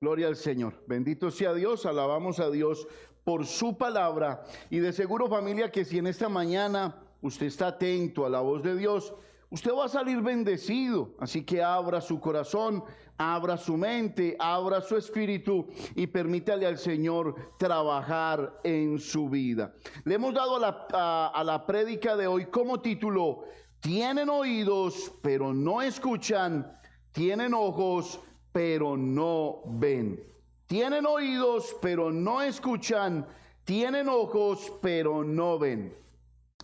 Gloria al Señor. Bendito sea Dios, alabamos a Dios por su palabra. Y de seguro, familia, que si en esta mañana usted está atento a la voz de Dios, usted va a salir bendecido. Así que abra su corazón, abra su mente, abra su espíritu y permítale al Señor trabajar en su vida. Le hemos dado a la prédica de hoy como título: tienen oídos, pero no escuchan; tienen ojos, pero no ven. Tienen oídos, pero no escuchan; tienen ojos, pero no ven.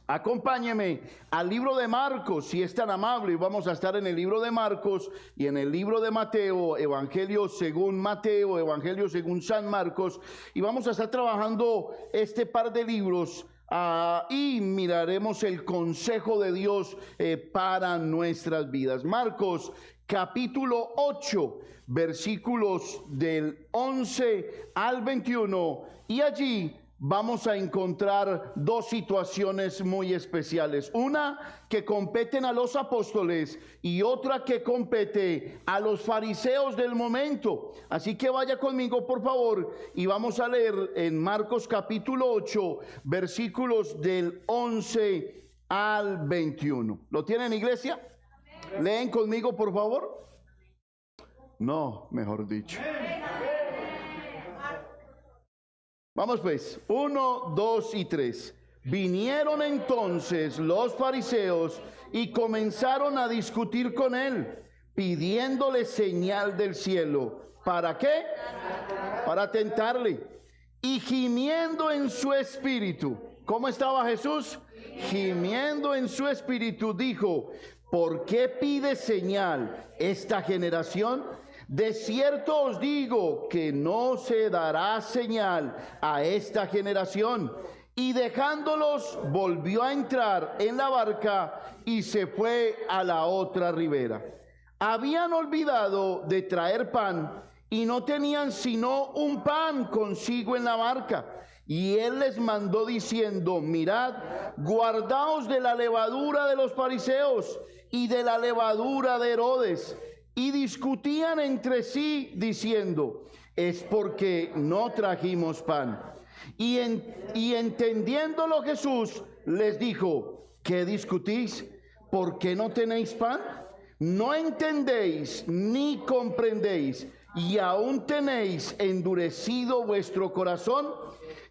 Acompáñeme al libro de Marcos, si es tan amable, y vamos a estar en el libro de Marcos y en el libro de Mateo, Evangelio según Mateo, Evangelio según San Marcos, y vamos a estar trabajando este par de libros y miraremos el consejo de Dios para nuestras vidas. Marcos capítulo 8, versículos del 11 al 21, y allí vamos a encontrar dos situaciones muy especiales. Una que competen a los apóstoles y otra que compete a los fariseos del momento. Así que vaya conmigo, por favor, y vamos a leer en Marcos capítulo 8, versículos del 11 al 21. ¿Lo tienen, iglesia? ¿Leen conmigo, por favor? No, mejor dicho. Vamos pues, 1, 2 y 3. Vinieron entonces los fariseos y comenzaron a discutir con él, pidiéndole señal del cielo. ¿Para qué? Para tentarle. Y gimiendo en su espíritu. ¿Cómo estaba Jesús? Gimiendo en su espíritu dijo: ¿por qué pide señal esta generación? De cierto os digo que no se dará señal a esta generación. Y dejándolos, volvió a entrar en la barca y se fue a la otra ribera. Habían olvidado de traer pan y no tenían sino un pan consigo en la barca. Y él les mandó diciendo: mirad, guardaos de la levadura de los fariseos y de la levadura de Herodes. Y discutían entre sí diciendo: es porque no trajimos pan. Y entendiéndolo Jesús les dijo: ¿qué discutís? ¿Por qué no tenéis pan? ¿No entendéis ni comprendéis? Y aún tenéis endurecido vuestro corazón.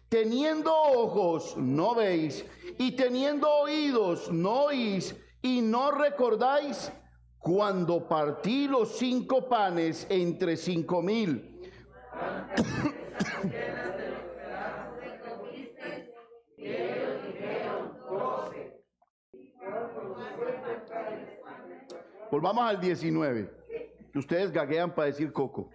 Teniendo ojos no veis, y teniendo oídos no oís, y no recordáis cuando partí los 5 panes entre 5,000. Volvamos al 19. Ustedes gaguean para decir coco.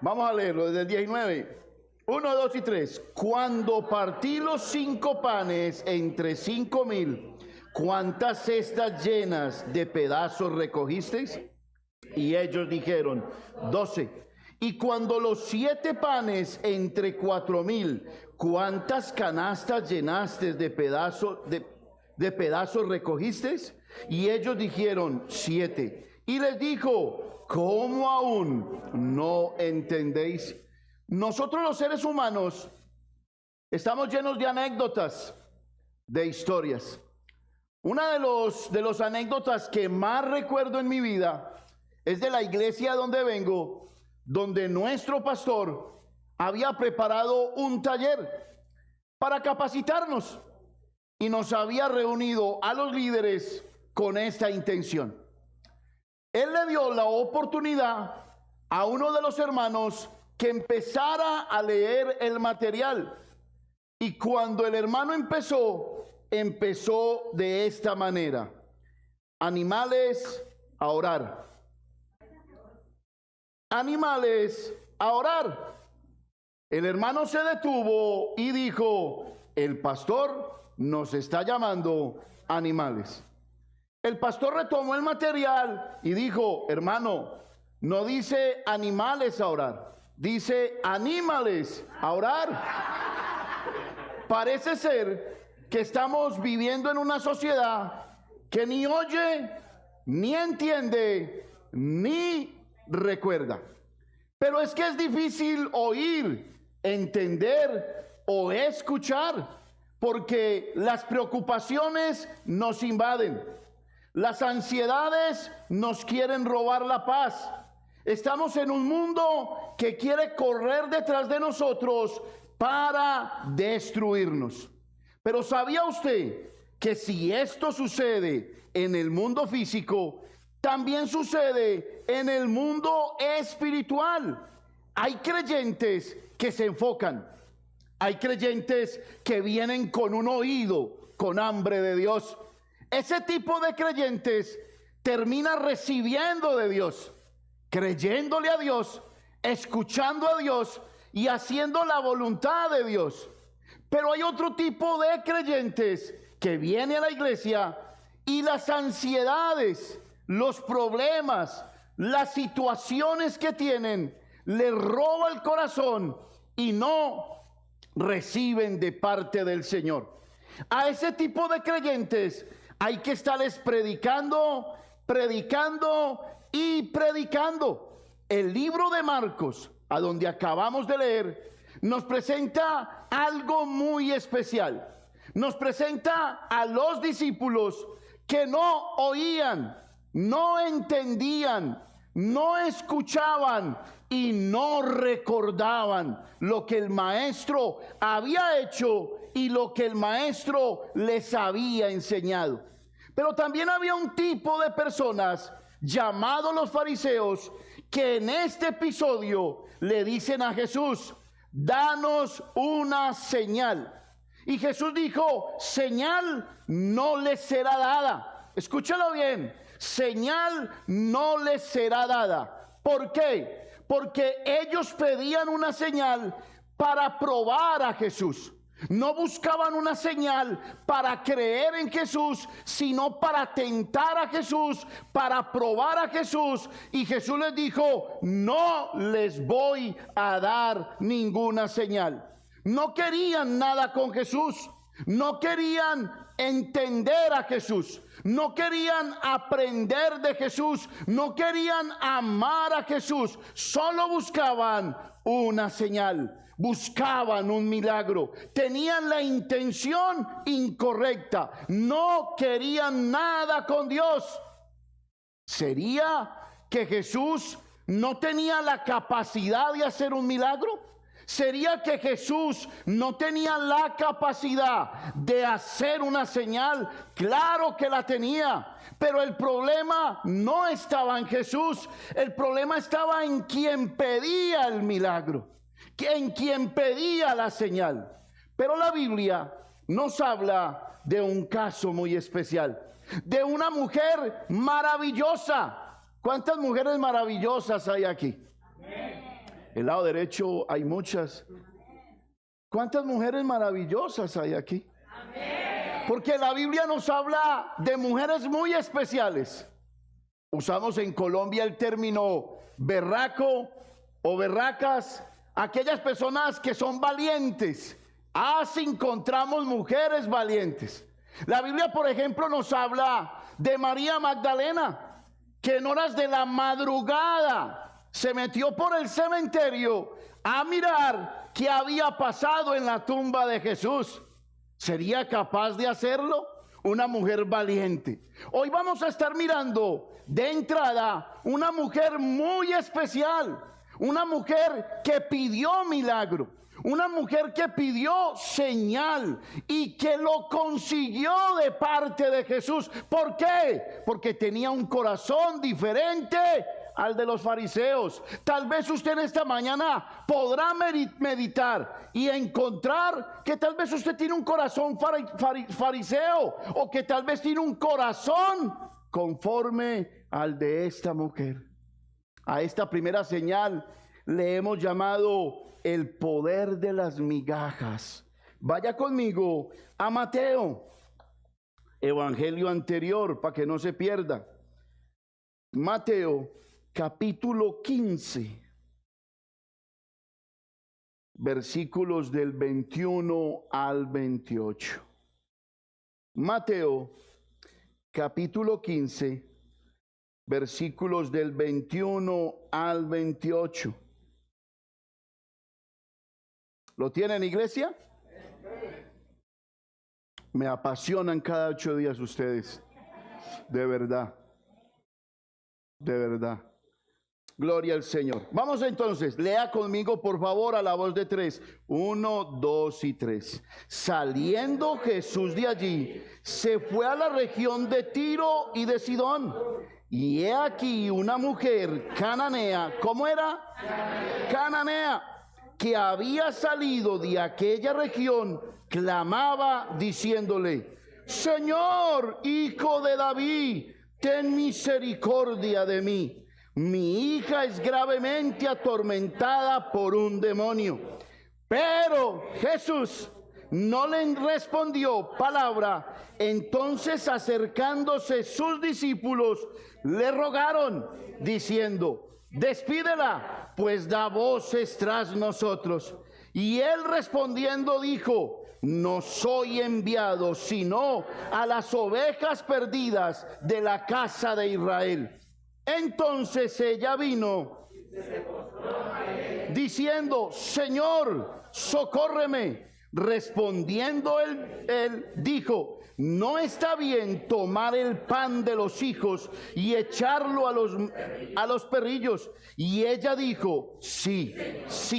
Vamos a leerlo desde el 19. 1, 2 y 3. Cuando partí los 5 panes entre 5,000, ¿cuántas cestas llenas de pedazos recogisteis? Y ellos dijeron: 12. Y cuando los 7 panes entre 4,000, ¿cuántas canastas llenaste de pedazos recogisteis? Y ellos dijeron: 7. Y les dijo: ¿cómo aún no entendéis? Nosotros los seres humanos estamos llenos de anécdotas, de historias. Una de los anécdotas que más recuerdo en mi vida es de la iglesia donde vengo, donde nuestro pastor había preparado un taller para capacitarnos y nos había reunido a los líderes con esta intención. Él le dio la oportunidad a uno de los hermanos que empezara a leer el material, y cuando el hermano empezó de esta manera: animales a orar, animales a orar. El hermano se detuvo y dijo: el pastor nos está llamando animales. El pastor retomó el material y dijo: hermano, no dice animales a orar, dice animales a orar. Parece ser que estamos viviendo en una sociedad que ni oye, ni entiende, ni recuerda. Pero es que es difícil oír, entender o escuchar, porque las preocupaciones nos invaden, las ansiedades nos quieren robar la paz. Estamos en un mundo que quiere correr detrás de nosotros para destruirnos. Pero ¿sabía usted que si esto sucede en el mundo físico, también sucede en el mundo espiritual? Hay creyentes que se enfocan, hay creyentes que vienen con un oído, con hambre de Dios. Ese tipo de creyentes termina recibiendo de Dios, creyéndole a Dios, escuchando a Dios y haciendo la voluntad de Dios. Pero hay otro tipo de creyentes que viene a la iglesia y las ansiedades, los problemas, las situaciones que tienen, les roba el corazón y no reciben de parte del Señor. A ese tipo de creyentes hay que estarles predicando, predicando y predicando. El libro de Marcos, a donde acabamos de leer, nos presenta algo muy especial. Nos presenta a los discípulos que no oían, no entendían, no escuchaban y no recordaban lo que el maestro había hecho y lo que el maestro les había enseñado. Pero también había un tipo de personas llamados los fariseos que en este episodio le dicen a Jesús: danos una señal. Y Jesús dijo: señal no les será dada. Escúchalo bien, señal no les será dada. ¿Por qué? Porque ellos pedían una señal para probar a Jesús. No buscaban una señal para creer en Jesús, sino para tentar a Jesús, para probar a Jesús. Y Jesús les dijo: no les voy a dar ninguna señal. No querían nada con Jesús, no querían entender a Jesús, no querían aprender de Jesús, no querían amar a Jesús, solo buscaban una señal. Buscaban un milagro, tenían la intención incorrecta, no querían nada con Dios. ¿Sería que Jesús no tenía la capacidad de hacer un milagro? ¿Sería que Jesús no tenía la capacidad de hacer una señal? Claro que la tenía, pero el problema no estaba en Jesús, el problema estaba en quien pedía el milagro, en quien pedía la señal. Pero la Biblia nos habla de un caso muy especial, de una mujer maravillosa. ¿Cuántas mujeres maravillosas hay aquí? El lado derecho hay muchas. ¿Cuántas mujeres maravillosas hay aquí? Porque la Biblia nos habla de mujeres muy especiales. Usamos en Colombia el término berraco o berracas, aquellas personas que son valientes. Así encontramos mujeres valientes. La Biblia, por ejemplo, nos habla de María Magdalena, que en horas de la madrugada se metió por el cementerio a mirar qué había pasado en la tumba de Jesús. ¿Sería capaz de hacerlo? Una mujer valiente. Hoy vamos a estar mirando de entrada una mujer muy especial, una mujer que pidió milagro, una mujer que pidió señal y que lo consiguió de parte de Jesús. ¿Por qué? Porque tenía un corazón diferente al de los fariseos. Tal vez usted en esta mañana podrá meditar y encontrar que tal vez usted tiene un corazón fariseo, o que tal vez tiene un corazón conforme al de esta mujer. A esta primera señal le hemos llamado el poder de las migajas. Vaya conmigo a Mateo, evangelio anterior, para que no se pierda. Mateo capítulo 15, versículos del 21 al 28. Mateo capítulo 15, versículos del 21 al 28. ¿Lo tienen, iglesia? Me apasionan cada 8 días ustedes. De verdad. De verdad. Gloria al Señor. Vamos entonces, lea conmigo por favor a la voz de 3. 1, 2 y 3. Saliendo Jesús de allí, se fue a la región de Tiro y de Sidón. Y he aquí una mujer cananea. ¿Cómo era? Cananea, que había salido de aquella región, clamaba diciéndole: Señor, hijo de David, ten misericordia de mí. Mi hija es gravemente atormentada por un demonio. Pero Jesús no le respondió palabra. Entonces, acercándose sus discípulos, le rogaron, diciendo: despídela, pues da voces tras nosotros. Y él respondiendo dijo: no soy enviado sino a las ovejas perdidas de la casa de Israel. Entonces ella vino diciendo: Señor, socórreme. Respondiendo él dijo: no está bien tomar el pan de los hijos y echarlo a los perrillos. Y ella dijo: sí,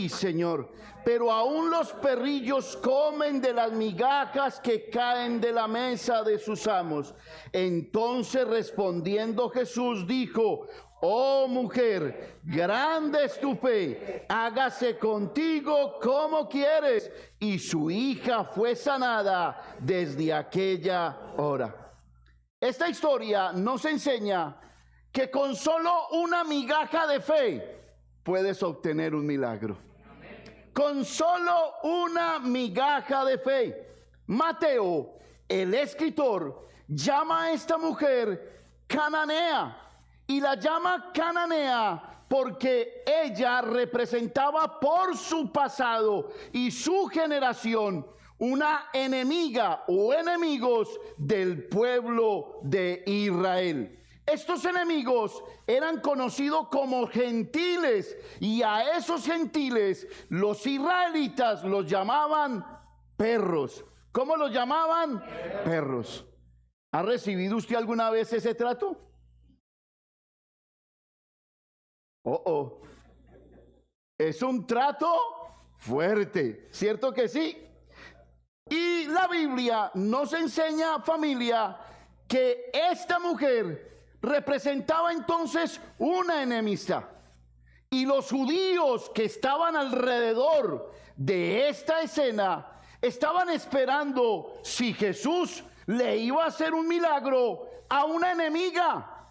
Señor, pero aún los perrillos comen de las migajas que caen de la mesa de sus amos. Entonces respondiendo Jesús dijo: oh mujer, grande es tu fe, hágase contigo como quieres. Y su hija fue sanada desde aquella hora. Esta historia nos enseña que con solo una migaja de fe puedes obtener un milagro. Con solo una migaja de fe. Mateo, el escritor, llama a esta mujer cananea. Y la llama cananea porque ella representaba por su pasado y su generación una enemiga o enemigos del pueblo de Israel. Estos enemigos eran conocidos como gentiles, y a esos gentiles los israelitas los llamaban perros. ¿Cómo los llamaban? Perros. ¿Ha recibido usted alguna vez ese trato? Es un trato fuerte, ¿cierto que sí? Y la Biblia nos enseña, familia, que esta mujer representaba entonces una enemistad. Y los judíos que estaban alrededor de esta escena estaban esperando si Jesús le iba a hacer un milagro a una enemiga.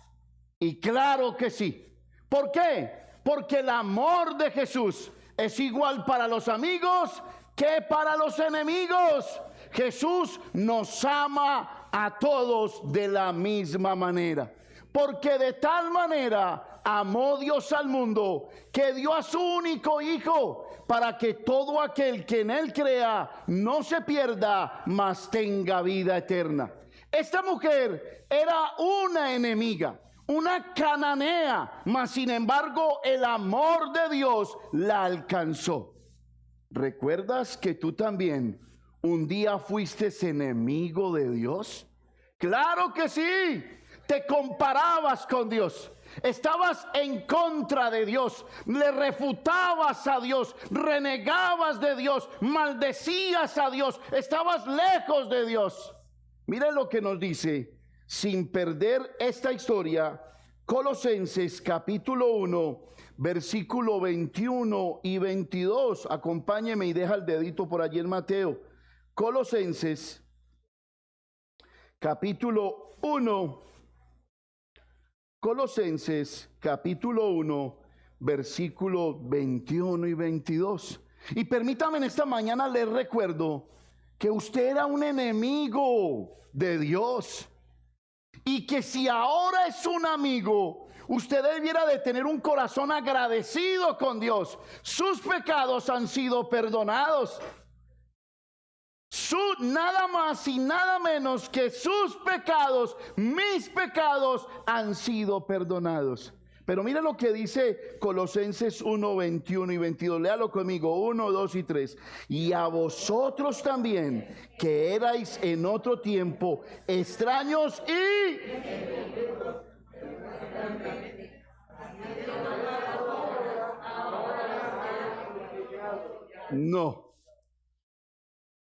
Y claro que sí. ¿Por qué? Porque el amor de Jesús es igual para los amigos que para los enemigos. Jesús nos ama a todos de la misma manera. Porque de tal manera amó Dios al mundo que dio a su único Hijo, para que todo aquel que en él crea no se pierda, mas tenga vida eterna. Esta mujer era una enemiga, una cananea, mas sin embargo el amor de Dios la alcanzó. ¿Recuerdas que tú también un día fuiste enemigo de Dios? Claro que sí. Te comparabas con Dios, estabas en contra de Dios, le refutabas a Dios, renegabas de Dios, maldecías a Dios, estabas lejos de Dios. Mira lo que nos dice, sin perder esta historia, Colosenses capítulo 1, versículo 21 y 22. Acompáñeme y deja el dedito por allí en Mateo. Colosenses capítulo 1. Colosenses capítulo 1, versículos 21 y 22. Y permítame en esta mañana les recuerdo que usted era un enemigo de Dios, y que si ahora es un amigo, usted debiera de tener un corazón agradecido con Dios. Sus pecados han sido perdonados. Nada más y nada menos que sus pecados, mis pecados, han sido perdonados. Pero mira lo que dice Colosenses 1, 21 y 22. Léalo conmigo, 1, 2 y 3. Y a vosotros también, que erais en otro tiempo extraños y... No.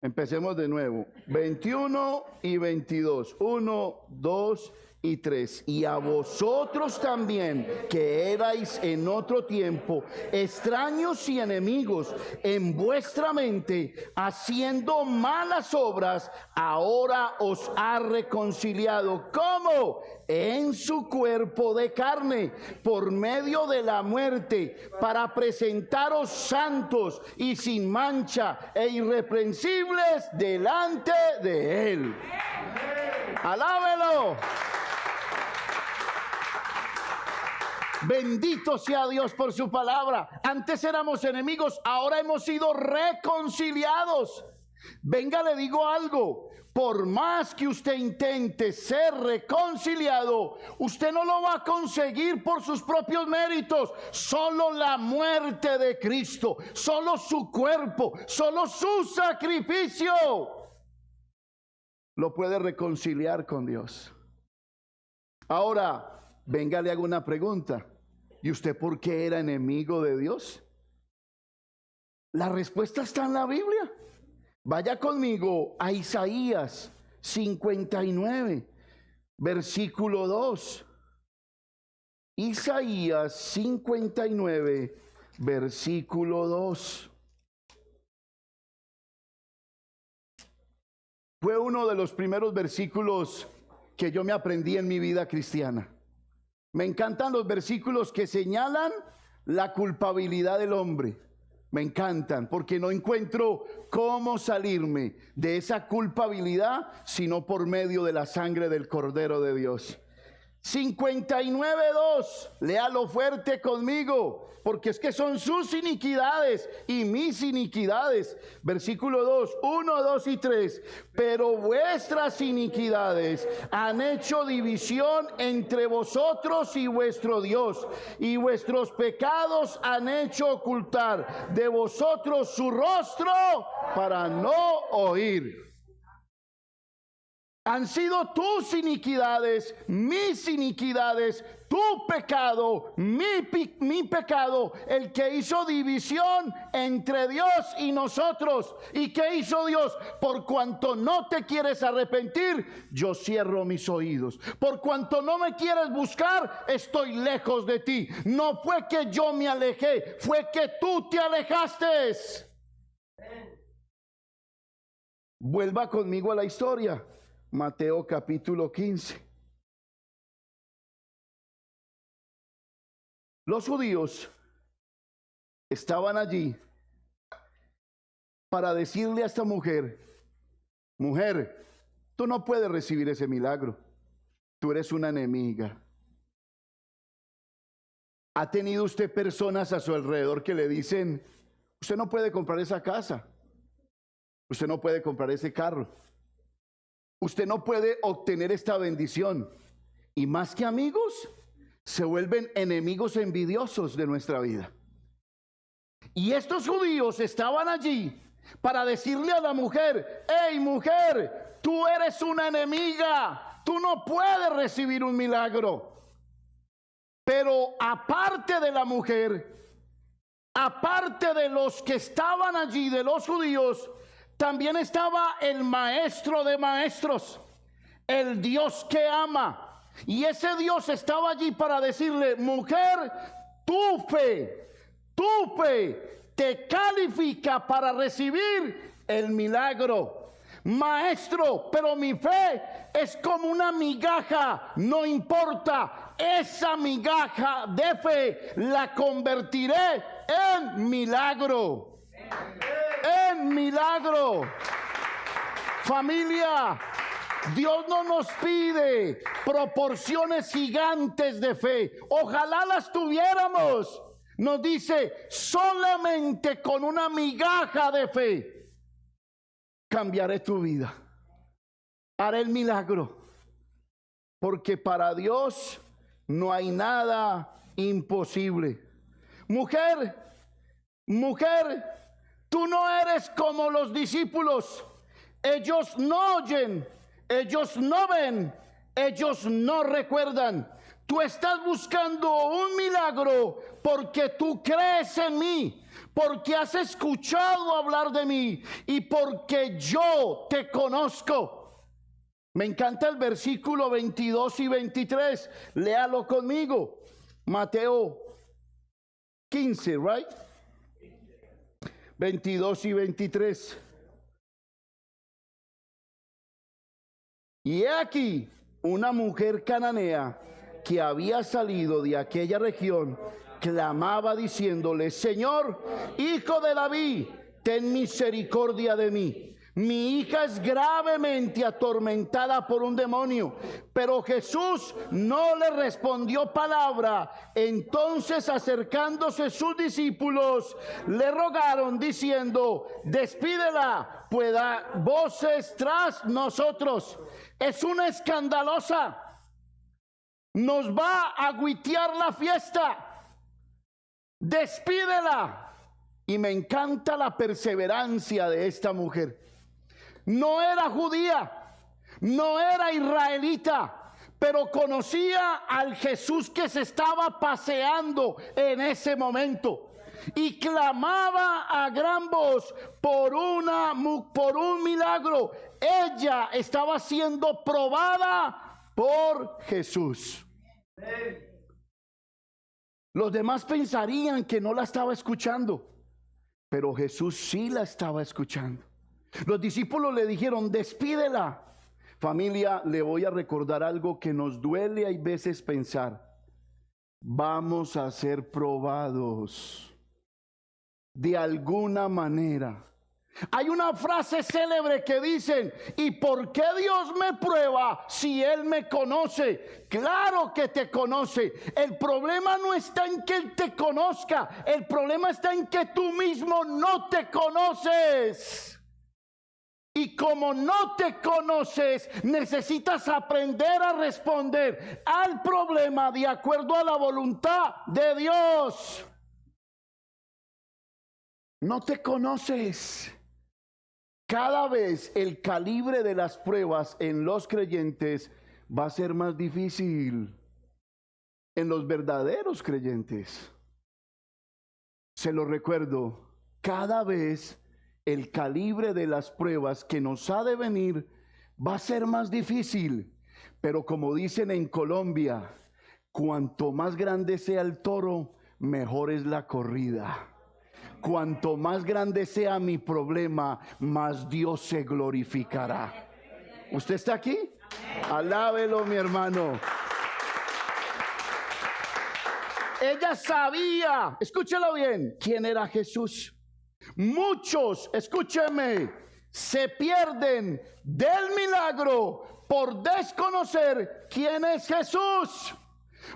Empecemos de nuevo. 21 y 22. 1, 2 y 3. Y a vosotros también, que erais en otro tiempo extraños y enemigos en vuestra mente, haciendo malas obras, ahora os ha reconciliado. ¿Cómo? En su cuerpo de carne, por medio de la muerte, para presentaros santos y sin mancha e irreprensibles delante de Él. ¡Alábelo! Bendito sea Dios por su palabra. Antes éramos enemigos, ahora hemos sido reconciliados. Venga, le digo algo. Por más que usted intente ser reconciliado, usted no lo va a conseguir por sus propios méritos. Solo la muerte de Cristo, solo su cuerpo, solo su sacrificio lo puede reconciliar con Dios. Ahora, venga, le hago una pregunta. ¿Y usted por qué era enemigo de Dios? La respuesta está en la Biblia. Vaya conmigo a Isaías 59, versículo 2. Isaías 59, versículo 2. Fue uno de los primeros versículos que yo me aprendí en mi vida cristiana. Me encantan los versículos que señalan la culpabilidad del hombre. Me encantan porque no encuentro cómo salirme de esa culpabilidad sino por medio de la sangre del Cordero de Dios. 59:2, léalo fuerte conmigo, porque es que son sus iniquidades y mis iniquidades. Versículo 2, 1, 2 y 3. Pero vuestras iniquidades han hecho división entre vosotros y vuestro Dios, y vuestros pecados han hecho ocultar de vosotros su rostro para no oír. Han sido tus iniquidades, mis iniquidades, tu pecado, mi pecado, el que hizo división entre Dios y nosotros. ¿Y qué hizo Dios? Por cuanto no te quieres arrepentir, yo cierro mis oídos. Por cuanto no me quieres buscar, estoy lejos de ti. No fue que yo me alejé, fue que tú te alejaste. Vuelva conmigo a la historia. Mateo capítulo 15. Los judíos estaban allí para decirle a esta mujer: mujer, tú no puedes recibir ese milagro, tú eres una enemiga. ¿Ha tenido usted personas a su alrededor que le dicen: usted no puede comprar esa casa, usted no puede comprar ese carro, usted no puede obtener esta bendición? Y más que amigos, se vuelven enemigos envidiosos de nuestra vida. Y estos judíos estaban allí para decirle a la mujer: hey mujer, tú eres una enemiga, tú no puedes recibir un milagro. Pero aparte de la mujer, aparte de los que estaban allí, de los judíos, también estaba el maestro de maestros, el Dios que ama. Y ese Dios estaba allí para decirle: mujer, tu fe te califica para recibir el milagro. Maestro, pero mi fe es como una migaja, no importa, esa migaja de fe la convertiré en milagro. En milagro. Familia, Dios no nos pide proporciones gigantes de fe. Ojalá las tuviéramos. Nos dice: solamente con una migaja de fe cambiaré tu vida, haré el milagro. Porque para Dios no hay nada imposible. Mujer, tú no eres como los discípulos. Ellos no oyen, ellos no ven, ellos no recuerdan. Tú estás buscando un milagro porque tú crees en mí, porque has escuchado hablar de mí y porque yo te conozco. Me encanta el versículo 22 y 23. Léalo conmigo. Mateo 15, right? 22 y 23. Y he aquí una mujer cananea que había salido de aquella región, clamaba diciéndole: Señor, hijo de David, ten misericordia de mí. Mi hija es gravemente atormentada por un demonio. Pero Jesús no le respondió palabra. Entonces, acercándose sus discípulos, le rogaron diciendo: despídela, pues da voces tras nosotros. Es una escandalosa. Nos va a agüitear la fiesta. Despídela. Y me encanta la perseverancia de esta mujer. No era judía, no era israelita, pero conocía al Jesús que se estaba paseando en ese momento y clamaba a gran voz por un milagro. Ella estaba siendo probada por Jesús. Los demás pensarían que no la estaba escuchando, pero Jesús sí la estaba escuchando. Los discípulos le dijeron: despídela. Familia, le voy a recordar algo que nos duele hay veces pensar. Vamos a ser probados de alguna manera. Hay una frase célebre que dicen: ¿y por qué Dios me prueba si Él me conoce? Claro que te conoce. El problema no está en que Él te conozca. El problema está en que tú mismo no te conoces. Y como no te conoces, necesitas aprender a responder al problema de acuerdo a la voluntad de Dios. No te conoces. Cada vez el calibre de las pruebas en los creyentes va a ser más difícil. En los verdaderos creyentes. Se lo recuerdo, cada vez el calibre de las pruebas que nos ha de venir va a ser más difícil. Pero como dicen en Colombia, cuanto más grande sea el toro, mejor es la corrida. Cuanto más grande sea mi problema, más Dios se glorificará. ¿Usted está aquí? Alábelo, mi hermano. Ella sabía, escúchelo bien, quién era Jesús. Muchos, escúcheme, se pierden del milagro por desconocer quién es Jesús.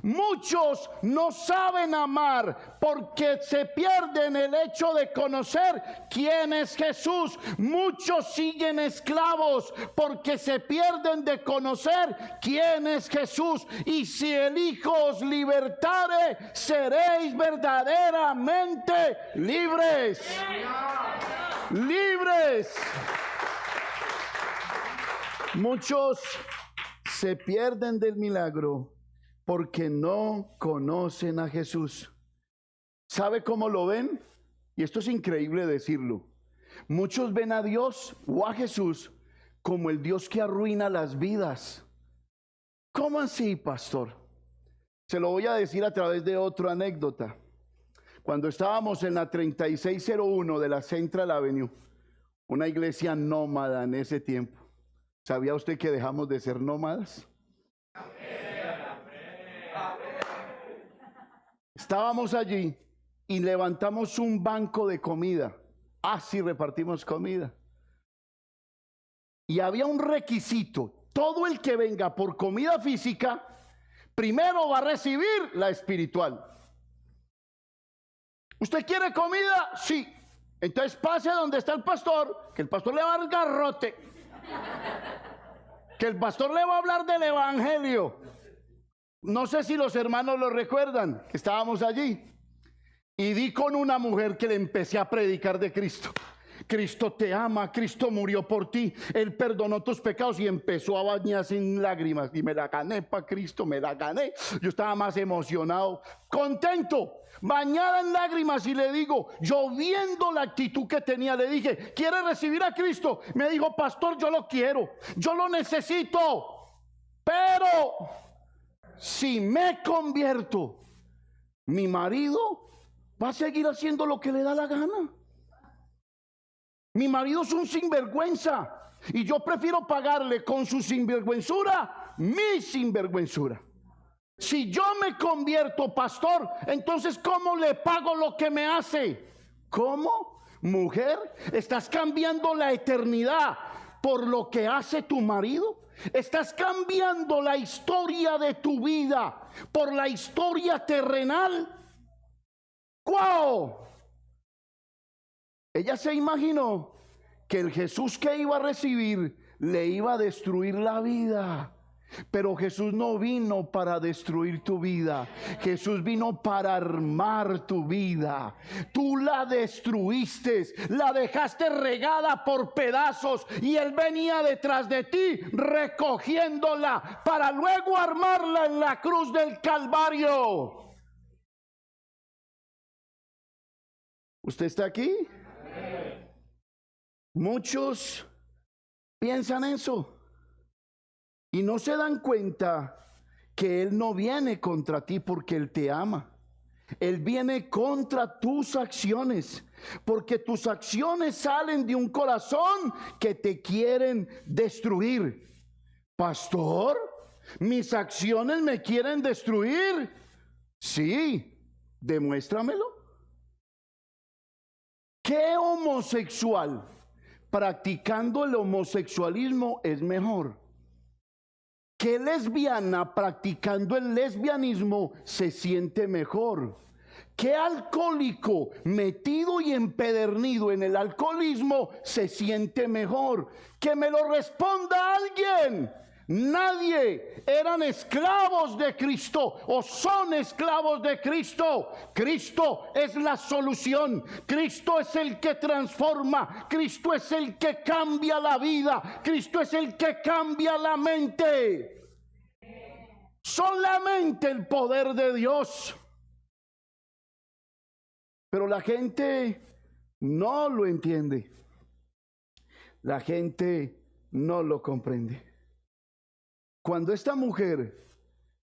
Muchos no saben amar porque se pierden el hecho de conocer quién es Jesús. Muchos siguen esclavos porque se pierden de conocer quién es Jesús. Y si el Hijo os libertare, seréis verdaderamente libres. Libres. Muchos se pierden del milagro porque no conocen a Jesús. ¿Sabe cómo lo ven? Y esto es increíble decirlo. Muchos ven a Dios o a Jesús como el Dios que arruina las vidas. ¿Cómo así, pastor? Se lo voy a decir a través de otra anécdota. Cuando estábamos en la 3601 de la Central Avenue, una iglesia nómada en ese tiempo. ¿Sabía usted que dejamos de ser nómadas? Estábamos allí y levantamos un banco de comida. Así repartimos comida. Y había un requisito. Todo el que venga por comida física, primero va a recibir la espiritual. ¿Usted quiere comida? Sí. Entonces pase donde está el pastor, que el pastor le va a dar garrote. Que el pastor le va a hablar del evangelio. No sé si los hermanos lo recuerdan, que estábamos allí. Y di con una mujer que le empecé a predicar de Cristo. Cristo te ama, Cristo murió por ti, Él perdonó tus pecados, y empezó a bañarse en lágrimas. Y me la gané para Cristo, me la gané. Yo estaba más emocionado, contento, bañada en lágrimas. Y le digo, yo viendo la actitud que tenía, le dije, ¿quiere recibir a Cristo? Me dijo, pastor, yo lo quiero, yo lo necesito, pero si me convierto, mi marido va a seguir haciendo lo que le da la gana. Mi marido es un sinvergüenza y yo prefiero pagarle con su sinvergüenzura mi sinvergüenzura. Si yo me convierto, pastor, entonces ¿cómo le pago lo que me hace? ¿Cómo? Mujer, ¿estás cambiando la eternidad por lo que hace tu marido? ¿Estás cambiando la historia de tu vida por la historia terrenal? ¡Wow! Ella se imaginó que el Jesús que iba a recibir le iba a destruir la vida. Pero Jesús no vino para destruir tu vida. Jesús vino para armar tu vida. Tú la destruiste, la dejaste regada por pedazos, y Él venía detrás de ti recogiéndola para luego armarla en la cruz del Calvario. ¿Usted está aquí? Muchos piensan eso y no se dan cuenta que Él no viene contra ti porque Él te ama. Él viene contra tus acciones, porque tus acciones salen de un corazón que te quieren destruir. Pastor, ¿mis acciones me quieren destruir? Sí, demuéstramelo. ¿Qué homosexual practicando el homosexualismo es mejor? ¿Qué lesbiana practicando el lesbianismo se siente mejor? ¿Qué alcohólico metido y empedernido en el alcoholismo se siente mejor? Que me lo responda alguien. Nadie. Eran esclavos de Cristo o son esclavos de Cristo. Cristo es la solución. Cristo es el que transforma. Cristo es el que cambia la vida. Cristo es el que cambia la mente. Solamente el poder de Dios. Pero la gente no lo entiende. La gente no lo comprende. Cuando esta mujer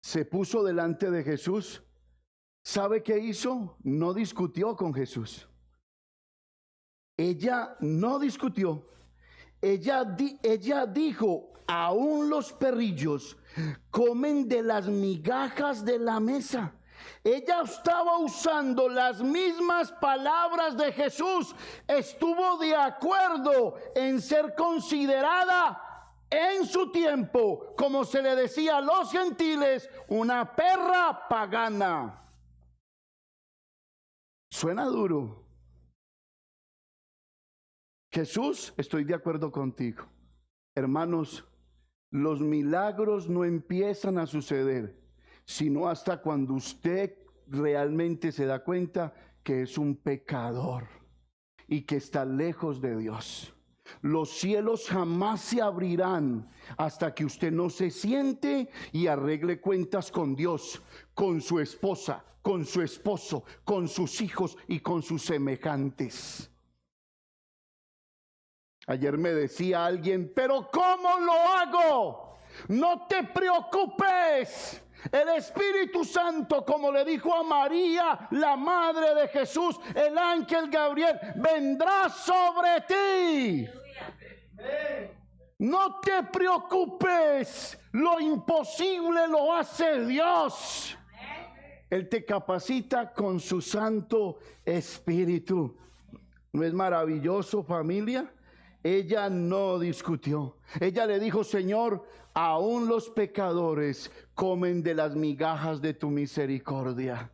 se puso delante de Jesús, ¿sabe qué hizo? No discutió con Jesús. Ella no discutió. Ella dijo, aún los perrillos comen de las migajas de la mesa. Ella estaba usando las mismas palabras de Jesús. Estuvo de acuerdo en ser considerada en su tiempo, como se le decía a los gentiles, una perra pagana. Suena duro. Jesús, estoy de acuerdo contigo. Hermanos, los milagros no empiezan a suceder, sino hasta cuando usted realmente se da cuenta que es un pecador y que está lejos de Dios. Los cielos jamás se abrirán hasta que usted no se siente y arregle cuentas con Dios, con su esposa, con su esposo, con sus hijos y con sus semejantes. Ayer me decía alguien, pero ¿cómo lo hago? No te preocupes. El Espíritu Santo, como le dijo a María, la madre de Jesús, el ángel Gabriel, vendrá sobre ti. No te preocupes, lo imposible lo hace Dios. Él te capacita con su Santo Espíritu. ¿No es maravilloso, familia? Ella no discutió. Ella le dijo, Señor, aún los pecadores comen de las migajas de tu misericordia.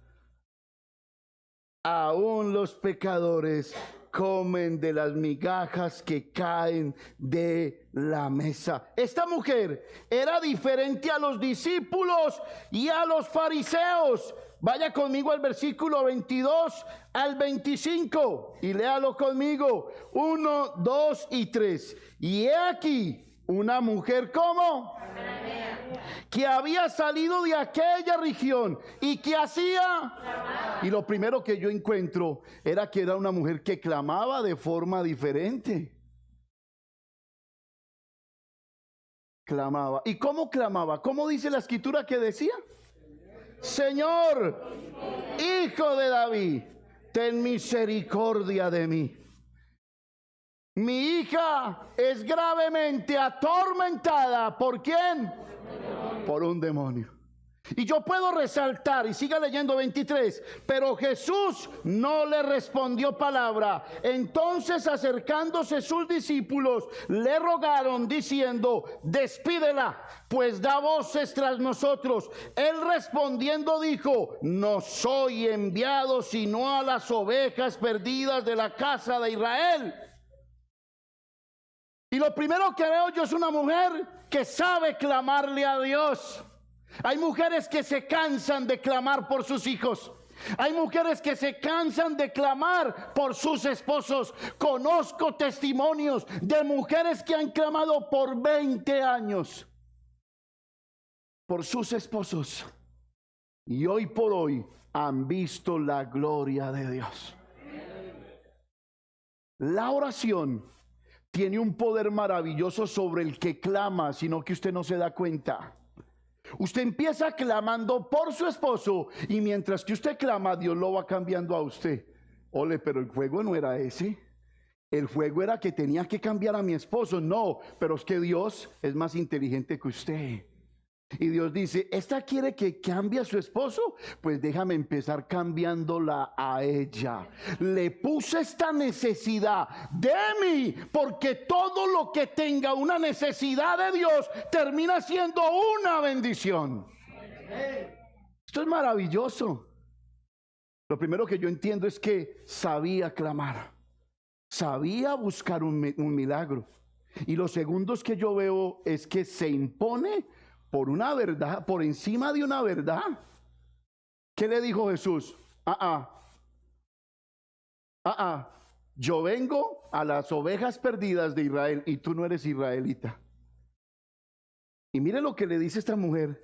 Aún los pecadores comen de las migajas que caen de la mesa. Esta mujer era diferente a los discípulos y a los fariseos. Vaya conmigo al versículo 22 al 25 y léalo conmigo. 1, 2 y 3. Y he aquí una mujer como que había salido de aquella región y que hacía. Y lo primero que yo encuentro era que era una mujer que clamaba de forma diferente. Clamaba. ¿Y cómo clamaba? ¿Cómo dice la escritura que decía? Señor, Hijo de David, ten misericordia de mí. Mi hija es gravemente atormentada. ¿Por quién? Por un demonio. Y yo puedo resaltar, y siga leyendo 23, pero Jesús no le respondió palabra. Entonces, acercándose sus discípulos, le rogaron diciendo: despídela, pues da voces tras nosotros. Él respondiendo dijo: no soy enviado sino a las ovejas perdidas de la casa de Israel. Y lo primero que veo yo es una mujer que sabe clamarle a Dios. Hay mujeres que se cansan de clamar por sus hijos. Hay mujeres que se cansan de clamar por sus esposos. Conozco testimonios de mujeres que han clamado por 20 años por sus esposos. Y hoy por hoy han visto la gloria de Dios. La oración tiene un poder maravilloso sobre el que clama, sino que usted no se da cuenta. Usted empieza clamando por su esposo y mientras que usted clama, Dios lo va cambiando a usted. Ole, pero el juego no era ese. El juego era que tenía que cambiar a mi esposo. No, pero es que Dios es más inteligente que usted. Y Dios dice: ¿esta quiere que cambie a su esposo? Pues déjame empezar cambiándola a ella. Le puse esta necesidad de mí, porque todo lo que tenga una necesidad de Dios termina siendo una bendición. Esto es maravilloso. Lo primero que yo entiendo es que sabía clamar, sabía buscar un milagro. Y lo segundo que yo veo es que se impone por una verdad, por encima de una verdad. ¿Qué le dijo Jesús? Yo vengo a las ovejas perdidas de Israel y tú no eres israelita. Y mire lo que le dice esta mujer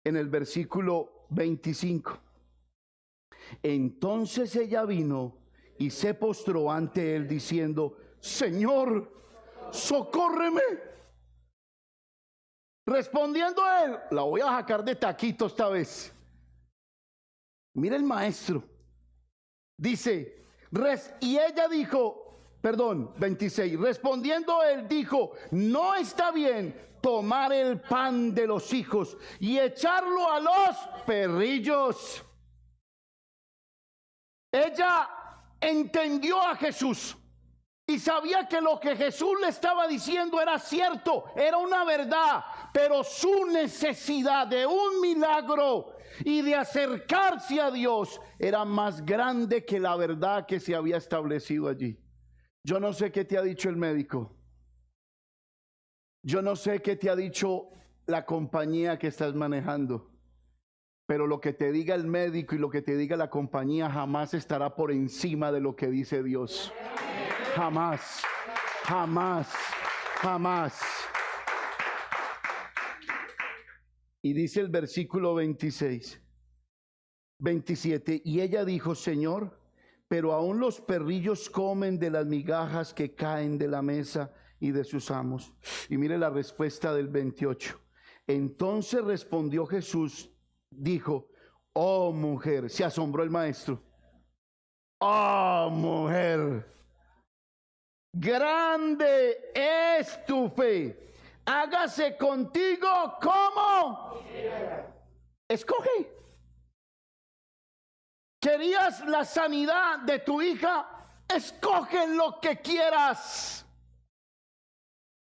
en el versículo 25. Entonces ella vino y se postró ante él diciendo: Señor, socórreme. Respondiendo a él, la voy a sacar de taquito esta vez. Mira el maestro. Dice, y ella dijo, 26. Respondiendo él dijo: no está bien tomar el pan de los hijos y echarlo a los perrillos. Ella entendió a Jesús. Y sabía que lo que Jesús le estaba diciendo era cierto, era una verdad, pero su necesidad de un milagro y de acercarse a Dios era más grande que la verdad que se había establecido allí. Yo no sé qué te ha dicho el médico. Yo no sé qué te ha dicho la compañía que estás manejando. Pero lo que te diga el médico y lo que te diga la compañía jamás estará por encima de lo que dice Dios. Jamás, jamás, jamás. Y dice el versículo 27, y ella dijo: Señor, pero aún los perrillos comen de las migajas que caen de la mesa y de sus amos. Y mire la respuesta del 28. Entonces respondió Jesús, dijo: oh mujer, se asombró el maestro. Oh mujer, grande es tu fe, hágase contigo como escoge. ¿Querías la sanidad de tu hija? Escoge lo que quieras.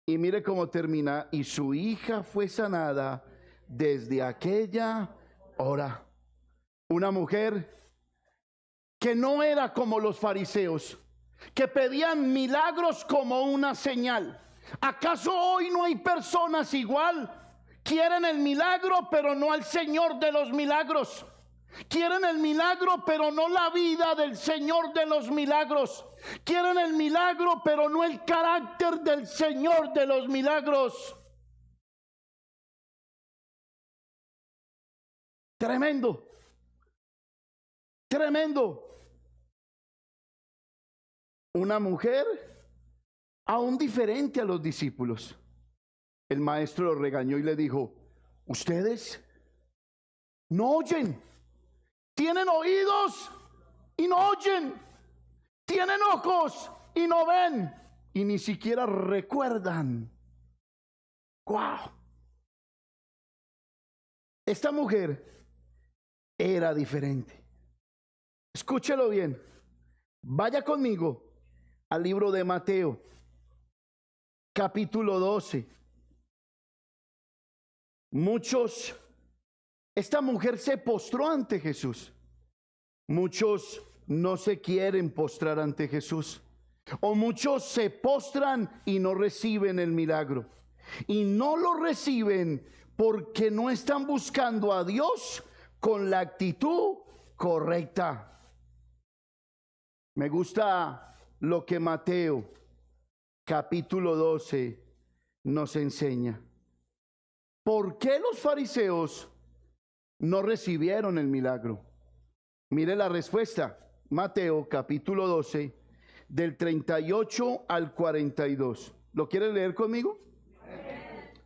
Y mire cómo termina: y su hija fue sanada desde aquella hora. Una mujer que no era como los fariseos, que pedían milagros como una señal. ¿Acaso hoy no hay personas igual? Quieren el milagro, pero no al Señor de los milagros. Quieren el milagro, pero no la vida del Señor de los milagros. Quieren el milagro, pero no el carácter del Señor de los milagros. Tremendo. Tremendo. Una mujer aún diferente a los discípulos. El maestro lo regañó y le dijo: ustedes no oyen, tienen oídos y no oyen, tienen ojos y no ven, y ni siquiera recuerdan. ¡Wow! Esta mujer era diferente. Escúchelo bien. Vaya conmigo al libro de Mateo, capítulo 12. Esta mujer se postró ante Jesús. Muchos no se quieren postrar ante Jesús, o muchos se postran y no reciben el milagro, y no lo reciben porque no están buscando a Dios con la actitud correcta. Me gusta lo que Mateo capítulo 12 nos enseña. ¿Por qué los fariseos no recibieron el milagro? Mire la respuesta. Mateo capítulo 12, del 38 al 42. ¿Lo quiere leer conmigo?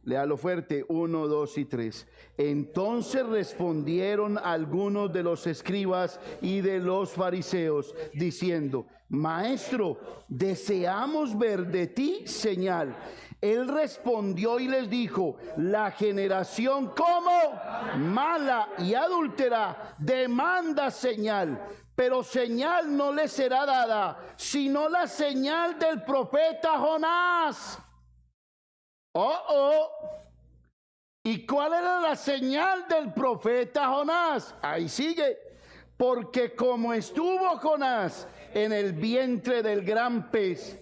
Léalo fuerte, 1, 2 y 3. Entonces respondieron algunos de los escribas y de los fariseos, diciendo: Maestro, deseamos ver de ti señal. Él respondió y les dijo: la generación como mala y adúltera demanda señal, pero señal no le será dada, sino la señal del profeta Jonás. ¿Y cuál era la señal del profeta Jonás? Ahí sigue. Porque como estuvo Jonás en el vientre del gran pez,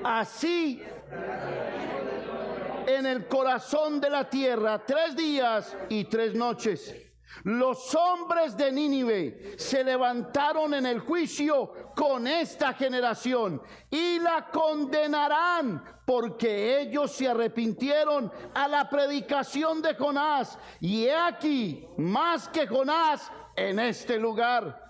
así en el corazón de la tierra 3 días y 3 noches. Los hombres de Nínive se levantaron en el juicio con esta generación y la condenarán, porque ellos se arrepintieron a la predicación de Jonás. Y he aquí, más que Jonás en este lugar.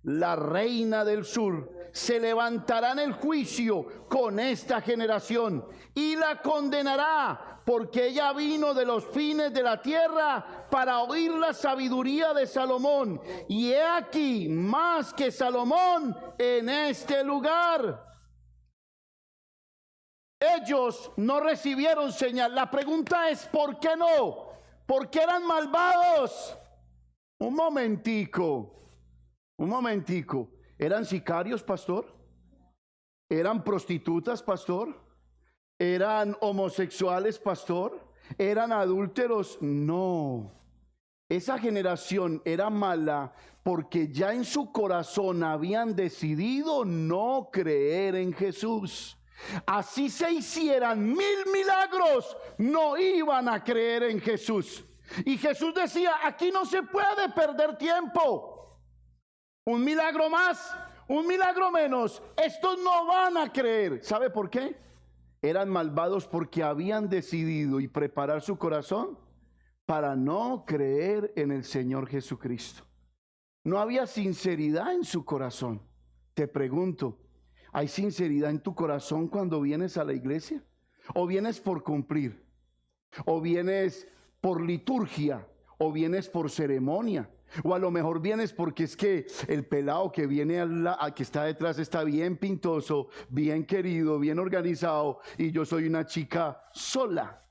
La reina del sur se levantará en el juicio con esta generación y la condenará, porque ella vino de los fines de la tierra para oír la sabiduría de Salomón. Y he aquí, más que Salomón en este lugar. Ellos no recibieron señal. La pregunta es: ¿por qué no? ¿Por qué eran malvados? Un momentico. ¿Eran sicarios, pastor? ¿Eran prostitutas, pastor? ¿Eran homosexuales, pastor? ¿Eran adúlteros? No. Esa generación era mala porque ya en su corazón habían decidido no creer en Jesús. Así se hicieran 1000 milagros, no iban a creer en Jesús. Y Jesús decía: aquí no se puede perder tiempo. Un milagro más, un milagro menos, estos no van a creer. ¿Sabe por qué? Eran malvados porque habían decidido y preparar su corazón para no creer en el Señor Jesucristo. No había sinceridad en su corazón. Te pregunto, ¿hay sinceridad en tu corazón cuando vienes a la iglesia? ¿O vienes por cumplir? ¿O vienes por liturgia? ¿O vienes por ceremonia? O a lo mejor vienes porque es que el pelado que viene que está detrás está bien pintoso, bien querido, bien organizado, y yo soy una chica sola.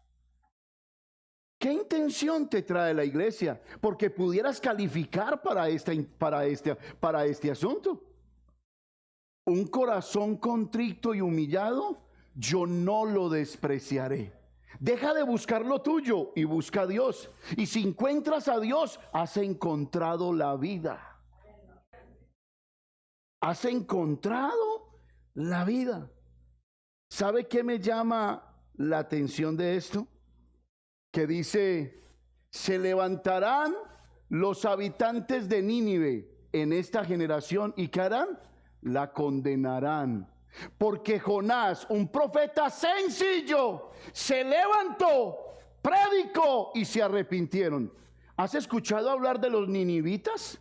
¿Qué intención te trae la iglesia? Porque pudieras calificar para este asunto. Un corazón contrito y humillado, yo no lo despreciaré. Deja de buscar lo tuyo y busca a Dios. Y si encuentras a Dios, has encontrado la vida. has encontrado la vida. ¿Sabe qué me llama la atención de esto? Que dice, se levantarán los habitantes de Nínive en esta generación y ¿qué harán? La condenarán. Porque Jonás, un profeta sencillo, se levantó, predicó y se arrepintieron. ¿Has escuchado hablar de los ninivitas?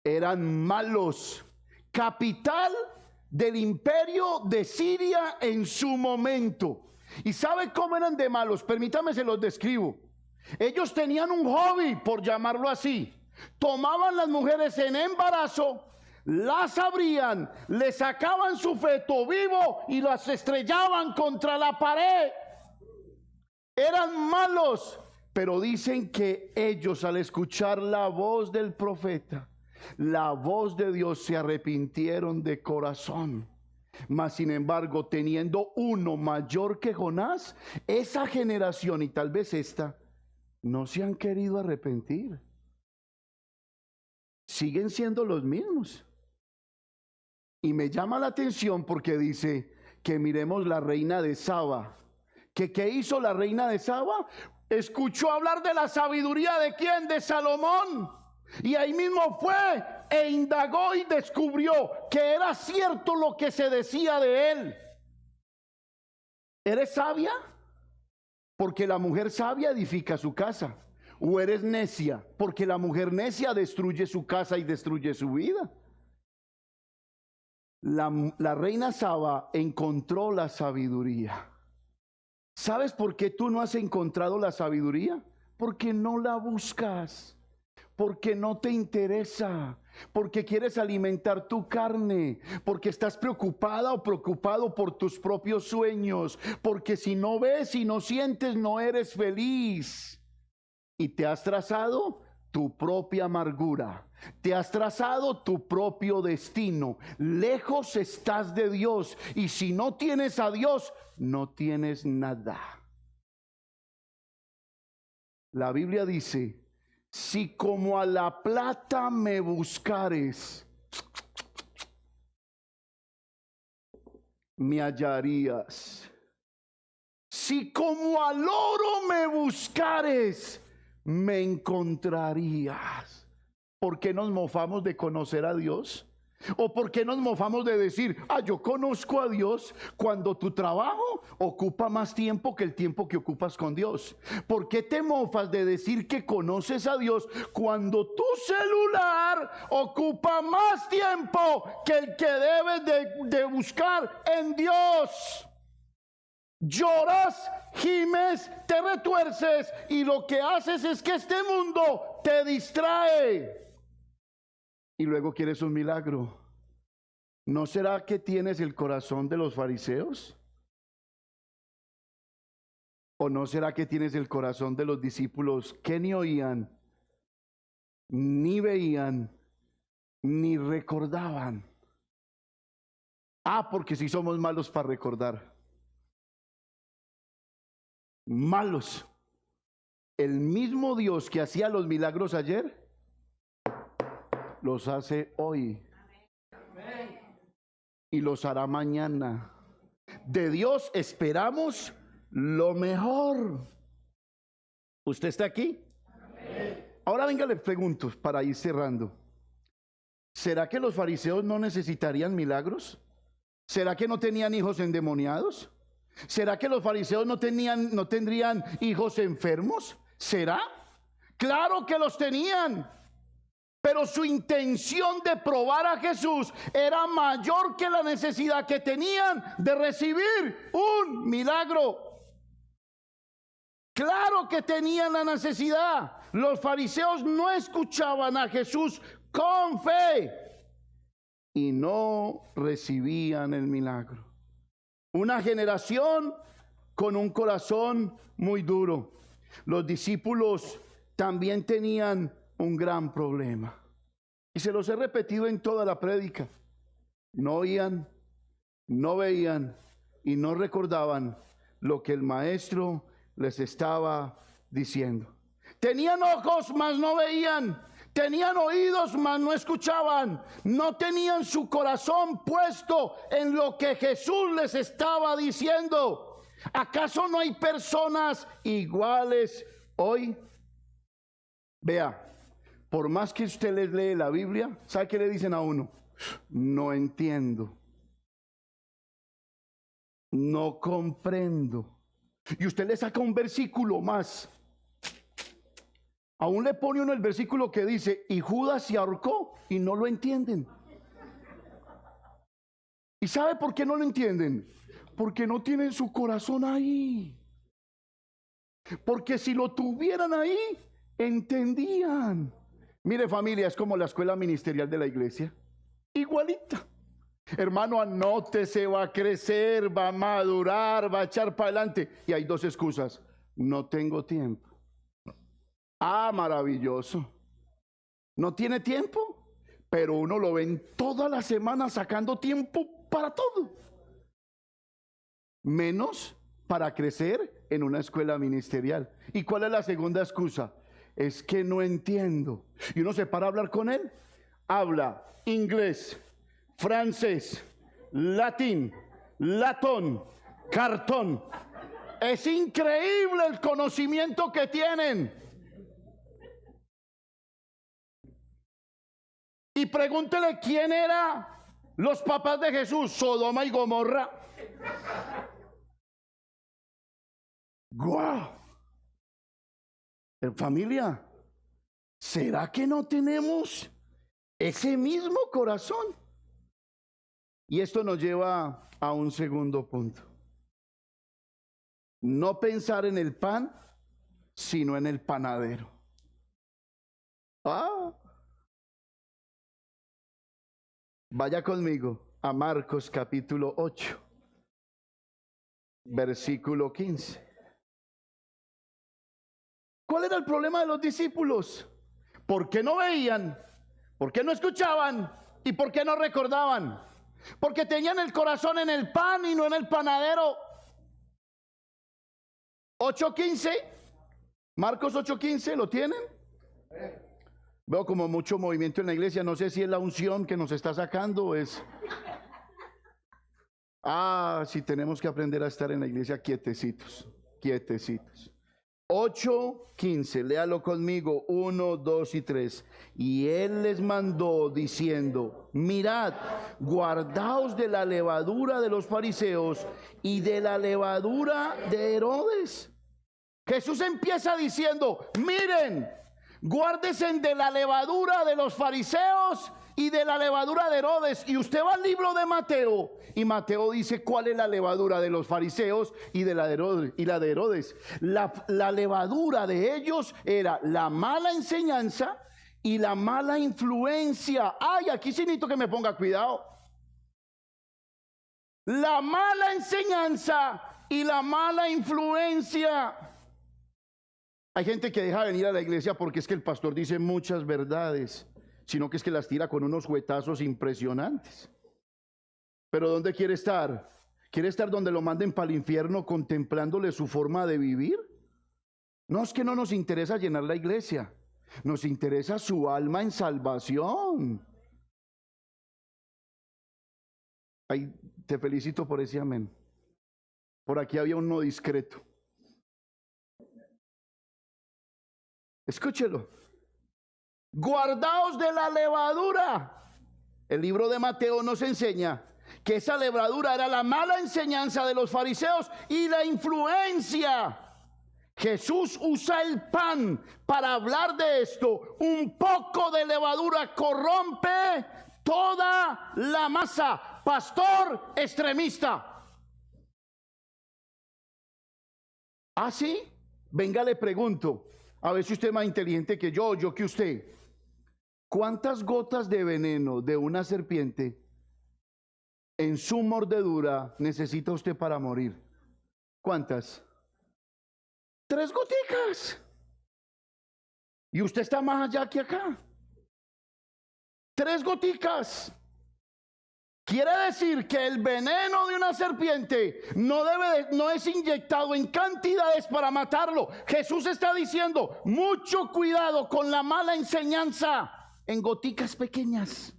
Eran malos, capital del imperio de Siria en su momento. ¿Y sabe cómo eran de malos? Permítame, se los describo. Ellos tenían un hobby, por llamarlo así. Tomaban las mujeres en embarazo, las abrían, le sacaban su feto vivo y las estrellaban contra la pared. Eran malos, pero dicen que ellos, al escuchar la voz del profeta, la voz de Dios, se arrepintieron de corazón. Mas sin embargo, teniendo uno mayor que Jonás, esa generación y tal vez esta, no se han querido arrepentir. Siguen siendo los mismos. Y me llama la atención porque dice que miremos la reina de Saba. ¿Qué hizo la reina de Saba? Escuchó hablar de la sabiduría de ¿quién? De Salomón. Y ahí mismo fue e indagó y descubrió que era cierto lo que se decía de él. ¿Eres sabia? Porque la mujer sabia edifica su casa. ¿O eres necia? Porque la mujer necia destruye su casa y destruye su vida. La reina Saba encontró la sabiduría. ¿Sabes por qué tú no has encontrado la sabiduría? Porque no la buscas, porque no te interesa, porque quieres alimentar tu carne, porque estás preocupada o preocupado por tus propios sueños, porque si no ves y no sientes, no eres feliz. Y te has trazado tu propia amargura, te has trazado tu propio destino. Lejos estás de Dios, y si no tienes a Dios, no tienes nada. La Biblia dice, si como a la plata me buscares, me hallarías. Si como al oro me buscares, me encontrarías. ¿Por qué nos mofamos de conocer a Dios? ¿O por qué nos mofamos de decir, yo conozco a Dios, cuando tu trabajo ocupa más tiempo que el tiempo que ocupas con Dios? ¿Por qué te mofas de decir que conoces a Dios cuando tu celular ocupa más tiempo que el que debes de buscar en Dios? Lloras, gimes, te retuerces y lo que haces es que este mundo te distrae. Y luego quieres un milagro. ¿No será que tienes el corazón de los fariseos? ¿O no será que tienes el corazón de los discípulos que ni oían, ni veían, ni recordaban? Porque si somos malos para recordar. Malos. El mismo Dios que hacía los milagros ayer, los hace hoy. Amén. Y los hará mañana. De Dios esperamos lo mejor. ¿Usted está aquí? Amén. Ahora venga, le pregunto para ir cerrando. ¿Será que los fariseos no necesitarían milagros? ¿Será que no tenían hijos endemoniados? ¿Será que los fariseos no tendrían hijos enfermos? ¿Será? Claro que los tenían. Pero su intención de probar a Jesús era mayor que la necesidad que tenían de recibir un milagro. Claro que tenían la necesidad. Los fariseos no escuchaban a Jesús con fe y no recibían el milagro. Una generación con un corazón muy duro. Los discípulos también tenían un gran problema. Y se los he repetido en toda la prédica. No oían, no veían y no recordaban lo que el maestro les estaba diciendo. Tenían ojos, mas no veían. Tenían oídos, mas no escuchaban. No tenían su corazón puesto en lo que Jesús les estaba diciendo. ¿Acaso no hay personas iguales hoy? Vea, por más que usted les lee la Biblia, ¿sabe qué le dicen a uno? No entiendo. No comprendo. Y usted le saca un versículo más. Aún le pone uno el versículo que dice, y Judas se ahorcó, y no lo entienden. ¿Y sabe por qué no lo entienden? Porque no tienen su corazón ahí. Porque si lo tuvieran ahí, entendían. Mire, familia, es como la escuela ministerial de la iglesia. Igualita. Hermano, anótese, va a crecer, va a madurar, va a echar para adelante. Y hay dos excusas. No tengo tiempo. Ah, maravilloso. No tiene tiempo, pero uno lo ven toda la semana sacando tiempo para todo. Menos para crecer en una escuela ministerial. ¿Y cuál es la segunda excusa? Es que no entiendo. Y uno se para a hablar con él. Habla inglés, francés, latín, latón, cartón. Es increíble el conocimiento que tienen. Y pregúntele quién eran los papás de Jesús, Sodoma y Gomorra. ¡Guau! Familia, ¿será que no tenemos ese mismo corazón? Y esto nos lleva a un segundo punto. No pensar en el pan, sino en el panadero. Vaya conmigo a Marcos capítulo 8, versículo 15. ¿Cuál era el problema de los discípulos? ¿Por qué no veían? ¿Por qué no escuchaban? ¿Y por qué no recordaban? Porque tenían el corazón en el pan y no en el panadero. 8:15, Marcos 8:15, ¿lo tienen? Veo como mucho movimiento en la iglesia, no sé si es la unción que nos está sacando o es... sí, tenemos que aprender a estar en la iglesia quietecitos, quietecitos. 8:15, léalo conmigo, 1, 2 y 3. Y él les mandó diciendo, mirad, guardaos de la levadura de los fariseos y de la levadura de Herodes. Jesús empieza diciendo, miren, guárdese de la levadura de los fariseos y de la levadura de Herodes. Y usted va al libro de Mateo y Mateo dice cuál es la levadura de los fariseos y de la de Herodes. Y la de Herodes, la levadura de ellos era la mala enseñanza y la mala influencia. Ay, aquí sí necesito que me ponga cuidado. La mala enseñanza y la mala influencia. Hay gente que deja de venir a la iglesia porque es que el pastor dice muchas verdades, sino que es que las tira con unos juetazos impresionantes. Pero ¿dónde quiere estar? ¿Quiere estar donde lo manden para el infierno contemplándole su forma de vivir? No, es que no nos interesa llenar la iglesia, nos interesa su alma en salvación. Ay, te felicito por ese amén. Por aquí había uno discreto. Escúchelo. Guardaos de la levadura. El libro de Mateo nos enseña que esa levadura era la mala enseñanza de los fariseos y la influencia. Jesús usa el pan para hablar de esto. Un poco de levadura corrompe toda la masa. Pastor extremista. ¿Ah, sí? Venga, le pregunto. A ver si usted es más inteligente que yo que usted. ¿Cuántas gotas de veneno de una serpiente en su mordedura necesita usted para morir? ¿Cuántas? 3 goticas. Y usted está más allá que acá. 3 goticas. Quiere decir que el veneno de una serpiente no es inyectado en cantidades para matarlo. Jesús está diciendo, mucho cuidado con la mala enseñanza en goticas pequeñas.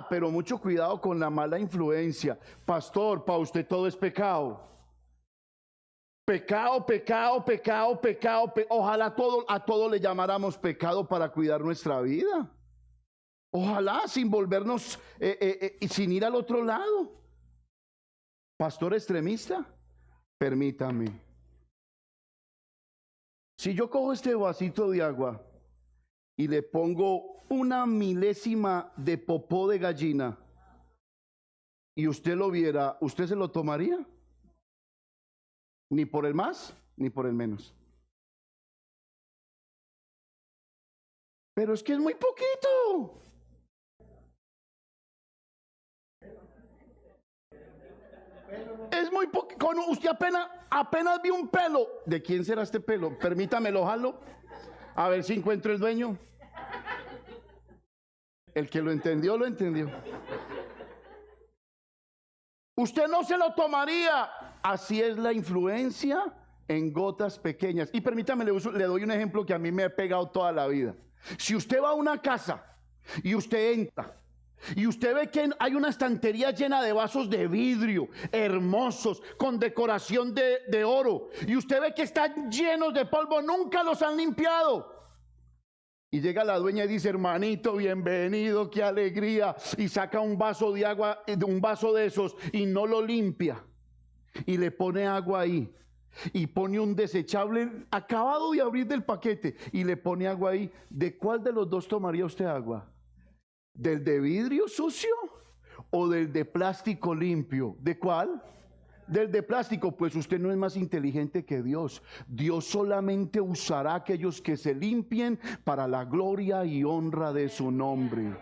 Pero mucho cuidado con la mala influencia. Pastor, para usted todo es pecado. Pecado. Ojalá a todo le llamáramos pecado para cuidar nuestra vida. Ojalá sin volvernos y sin ir al otro lado. Pastor extremista, permítame. Si yo cojo este vasito de agua y le pongo una milésima de popó de gallina y usted lo viera, ¿usted se lo tomaría? Ni por el más, ni por el menos. Pero es que es muy poquito. Es muy poquito. Usted apenas vi un pelo. ¿De quién será este pelo? Permítame, lo jalo. A ver si encuentro el dueño. El que lo entendió, lo entendió. Usted no se lo tomaría. Así es la influencia en gotas pequeñas. Y permítame, le doy un ejemplo que a mí me ha pegado toda la vida. Si usted va a una casa y usted entra y usted ve que hay una estantería llena de vasos de vidrio, hermosos, con decoración de oro, y usted ve que están llenos de polvo, nunca los han limpiado. Y llega la dueña y dice, hermanito, bienvenido, qué alegría, y saca un vaso de agua, un vaso de esos, y no lo limpia, y le pone agua ahí, y pone un desechable acabado de abrir del paquete, y le pone agua ahí. ¿De cuál de los dos tomaría usted agua? ¿Del de vidrio sucio o del de plástico limpio? ¿De cuál? Del de plástico. Pues usted no es más inteligente que Dios. Dios solamente usará a aquellos que se limpien para la gloria y honra de su nombre.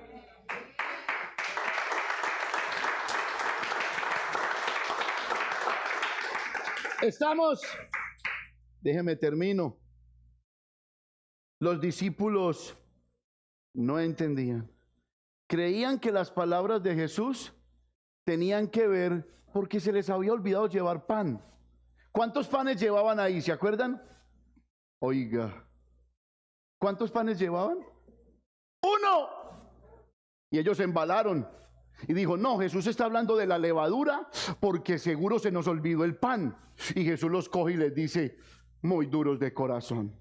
Déjeme termino. Los discípulos no entendían. Creían que las palabras de Jesús tenían que ver porque se les había olvidado llevar pan. ¿Cuántos panes llevaban ahí? ¿Se acuerdan? Oiga, ¿cuántos panes llevaban? 1. Y ellos se embalaron y dijo, no, Jesús está hablando de la levadura porque seguro se nos olvidó el pan. Y Jesús los coge y les dice, muy duros de corazón.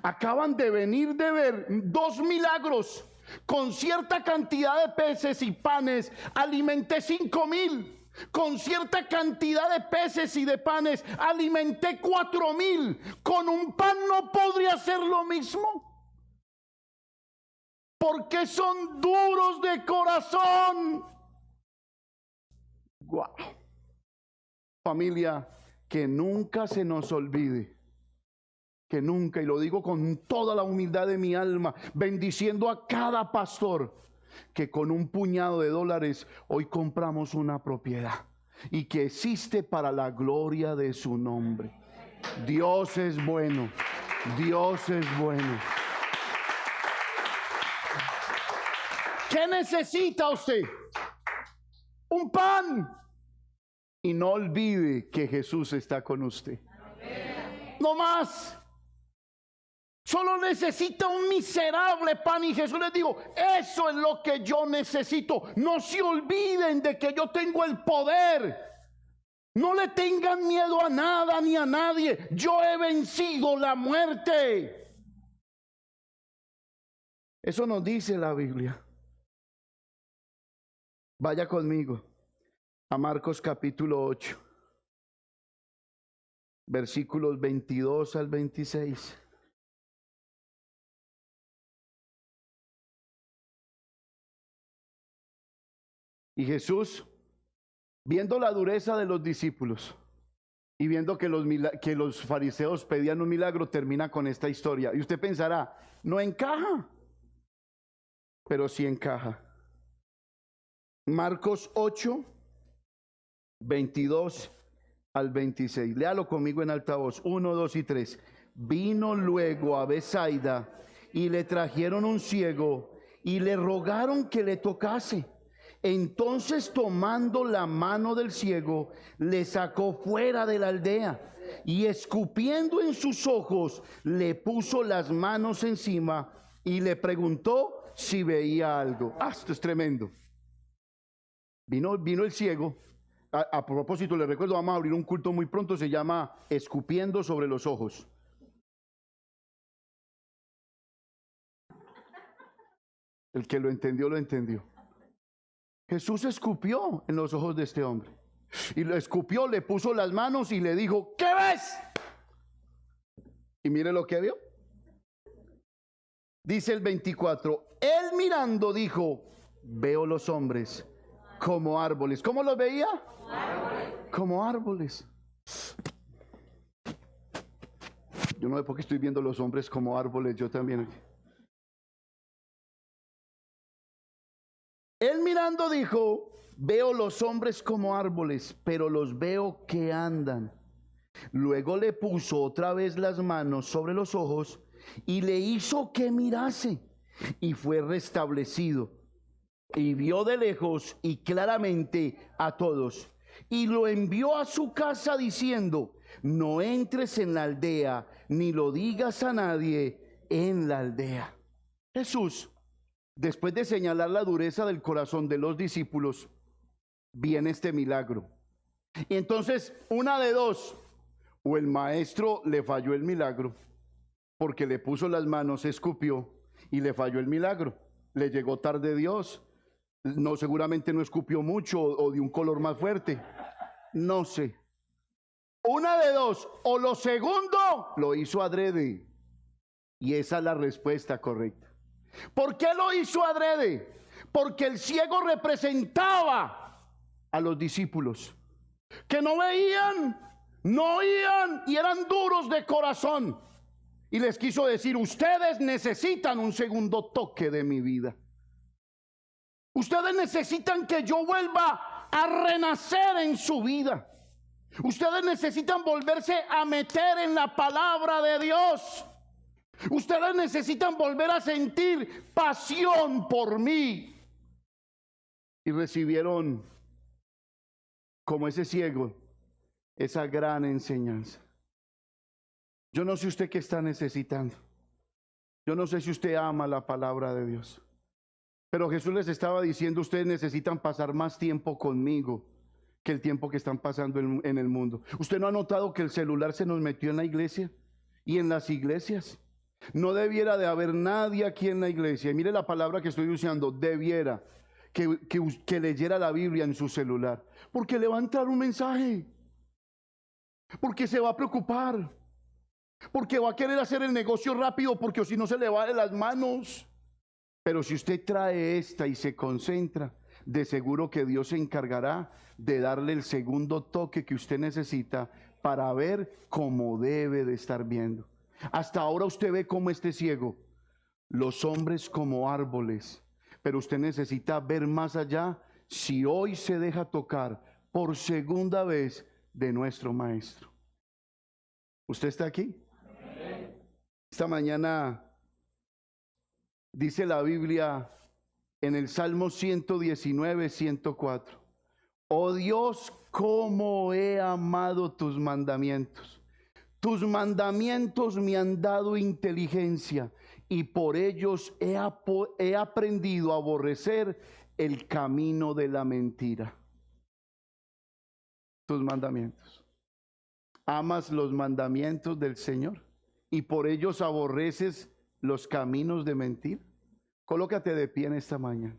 Acaban de venir de ver 2 milagros. Con cierta cantidad de peces y panes alimenté 5,000. Con cierta cantidad de peces y de panes alimenté 4,000. Con un pan no podría hacer lo mismo. Porque son duros de corazón. Wow. Familia, que nunca se nos olvide. Que nunca, y lo digo con toda la humildad de mi alma, bendiciendo a cada pastor, que con un puñado de dólares hoy compramos una propiedad y que existe para la gloria de su nombre. Dios es bueno, Dios es bueno. ¿Qué necesita usted? Un pan. Y no olvide que Jesús está con usted. No más. Solo necesita un miserable pan. Y Jesús les dijo, eso es lo que yo necesito. No se olviden de que yo tengo el poder. No le tengan miedo a nada ni a nadie. Yo he vencido la muerte. Eso nos dice la Biblia. Vaya conmigo a Marcos capítulo 8, versículos 22 al 26. Y Jesús, viendo la dureza de los discípulos y viendo que los fariseos pedían un milagro, termina con esta historia. Y usted pensará, no encaja, pero sí encaja. Marcos 8, 22 al 26. Léalo conmigo en altavoz. 1, 2 y 3. Vino luego a Betsaida y le trajeron un ciego y le rogaron que le tocase. Entonces, tomando la mano del ciego, le sacó fuera de la aldea y escupiendo en sus ojos, le puso las manos encima y le preguntó si veía algo. Esto es tremendo. Vino el ciego. A propósito, les recuerdo, vamos a abrir un culto muy pronto, se llama Escupiendo sobre los ojos. El que lo entendió, lo entendió. Jesús escupió en los ojos de este hombre. Y lo escupió, le puso las manos y le dijo, ¿qué ves? Y mire lo que vio. Dice el 24, él mirando dijo, veo los hombres como árboles. ¿Cómo los veía? Árboles. Como árboles. Yo no sé por qué estoy viendo los hombres como árboles, yo también. Él mirando dijo, veo los hombres como árboles, pero los veo que andan. Luego le puso otra vez las manos sobre los ojos y le hizo que mirase, y fue restablecido. Y vio de lejos y claramente a todos. Y lo envió a su casa diciendo, no entres en la aldea, ni lo digas a nadie en la aldea. Jesús, después de señalar la dureza del corazón de los discípulos, viene este milagro. Y entonces, una de dos, o el maestro le falló el milagro, porque le puso las manos, escupió, y le falló el milagro. Le llegó tarde Dios. No, seguramente no escupió mucho o de un color más fuerte. No sé. Una de dos, o lo segundo lo hizo adrede. Y esa es la respuesta correcta. ¿Por qué lo hizo adrede? Porque el ciego representaba a los discípulos que no veían, no oían y eran duros de corazón. Y les quiso decir, ustedes necesitan un segundo toque de mi vida. Ustedes necesitan que yo vuelva a renacer en su vida. Ustedes necesitan volverse a meter en la palabra de Dios. Ustedes necesitan volver a sentir pasión por mí. Y recibieron, como ese ciego, esa gran enseñanza. Yo no sé usted qué está necesitando. Yo no sé si usted ama la palabra de Dios. Pero Jesús les estaba diciendo, ustedes necesitan pasar más tiempo conmigo que el tiempo que están pasando en el mundo. ¿Usted no ha notado que el celular se nos metió en la iglesia y en las iglesias? No debiera de haber nadie aquí en la iglesia. Y mire la palabra que estoy usando, debiera, que leyera la Biblia en su celular. Porque le va a entrar un mensaje. Porque se va a preocupar. Porque va a querer hacer el negocio rápido, porque o si no se le va de las manos. Pero si usted trae esta y se concentra, de seguro que Dios se encargará de darle el segundo toque que usted necesita para ver cómo debe de estar viendo. Hasta ahora usted ve como este ciego, los hombres como árboles, pero usted necesita ver más allá si hoy se deja tocar por segunda vez de nuestro Maestro. ¿Usted está aquí? Esta mañana dice la Biblia en el Salmo 119, 104. Oh Dios, cómo he amado tus mandamientos. Tus mandamientos me han dado inteligencia y por ellos he aprendido a aborrecer el camino de la mentira. Tus mandamientos. Amas los mandamientos del Señor y por ellos aborreces los caminos de mentira. Colócate de pie en esta mañana.